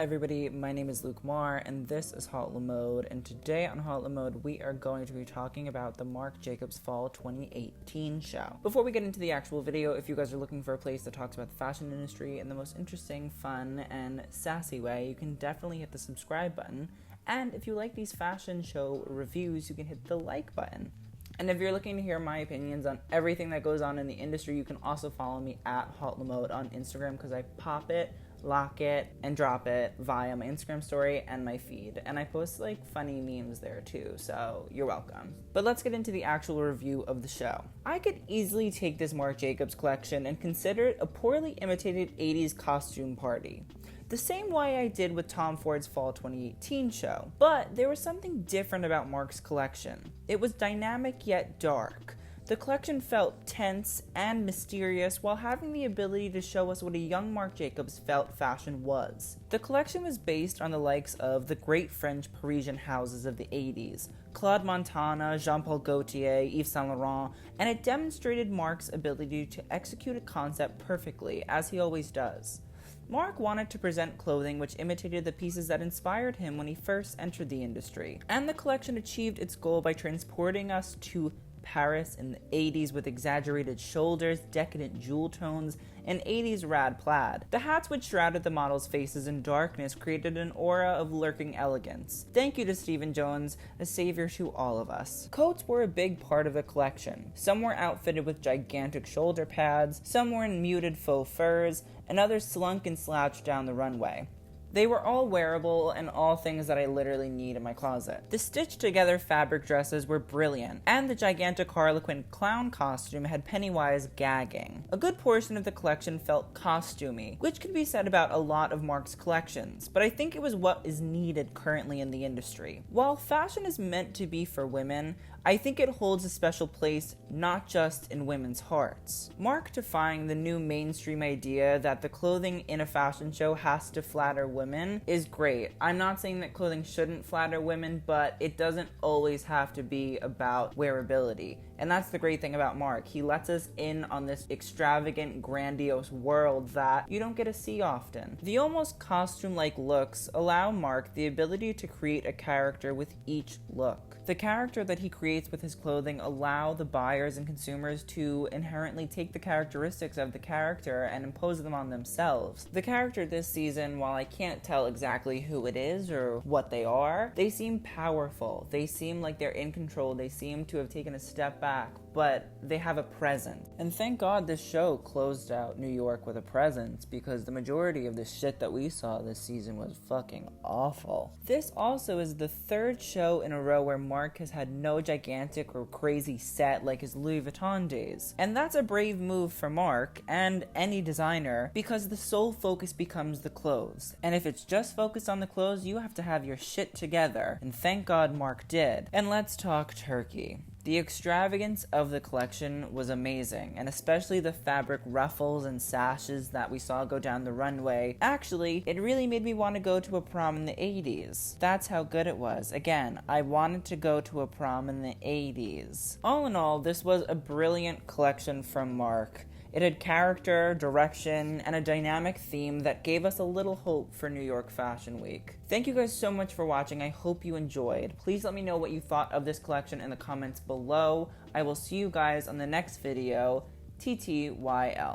everybody, my name is Luke Marr and this is Hot Mode, and today on Hot Mode we are going to be talking about the Marc Jacobs Fall 2018 show. Before we get into the actual video, if you guys are looking for a place that talks about the fashion industry in the most interesting, fun, and sassy way, you can definitely hit the subscribe button, and if you like these fashion show reviews, you can hit the like button. And if you're looking to hear my opinions on everything that goes on in the industry, you can also follow me at Hot Mode on Instagram, because I pop it, lock it, and drop it via my Instagram story and my feed. And I post like funny memes there too, so you're welcome. But let's get into the actual review of the show. I could easily take this Marc Jacobs collection and consider it a poorly imitated 80s costume party, the same way I did with Tom Ford's Fall 2018 show. But there was something different about Marc's collection. It was dynamic yet dark. The collection felt tense and mysterious while having the ability to show us what a young Marc Jacobs felt fashion was. The collection was based on the likes of the great French Parisian houses of the 80s, Claude Montana, Jean-Paul Gaultier, Yves Saint Laurent, and it demonstrated Marc's ability to execute a concept perfectly, as he always does. Marc wanted to present clothing which imitated the pieces that inspired him when he first entered the industry, and the collection achieved its goal by transporting us to Paris in the 80s with exaggerated shoulders, decadent jewel tones, and 80s rad plaid. The hats which shrouded the models' faces in darkness created an aura of lurking elegance. Thank you to Stephen Jones, a savior to all of us. Coats were a big part of the collection. Some were outfitted with gigantic shoulder pads, some were in muted faux furs, and others slunk and slouched down the runway. They were all wearable and all things that I literally need in my closet. The stitched together fabric dresses were brilliant, and the gigantic Harlequin clown costume had Pennywise gagging. A good portion of the collection felt costumey, which could be said about a lot of Marc's collections, but I think it was what is needed currently in the industry. While fashion is meant to be for women, I think it holds a special place not just in women's hearts. Marc defying the new mainstream idea that the clothing in a fashion show has to flatter women is great. I'm not saying that clothing shouldn't flatter women, but it doesn't always have to be about wearability. And that's the great thing about Marc. He lets us in on this extravagant, grandiose world that you don't get to see often. The almost costume-like looks allow Marc the ability to create a character with each look. The character that he creates with his clothing allow the buyers and consumers to inherently take the characteristics of the character and impose them on themselves. The character this season, while I can't tell exactly who it is or what they are, they seem powerful. They seem like they're in control. They seem to have taken a step back, but they have a presence. And thank God this show closed out New York with a presence, because the majority of the shit that we saw this season was fucking awful. This also is the third show in a row where Marc has had no gigantic or crazy set like his Louis Vuitton days. And that's a brave move for Marc and any designer, because the sole focus becomes the clothes. And if it's just focused on the clothes, you have to have your shit together. And thank God Marc did. And let's talk turkey. The extravagance of the collection was amazing, and especially the fabric ruffles and sashes that we saw go down the runway. Actually, it really made me want to go to a prom in the 80s. That's how good it was. Again, I wanted to go to a prom in the 80s. All in all, this was a brilliant collection from Marc. It had character, direction, and a dynamic theme that gave us a little hope for New York Fashion Week. Thank you guys so much for watching. I hope you enjoyed. Please let me know what you thought of this collection in the comments below. I will see you guys on the next video. TTYL.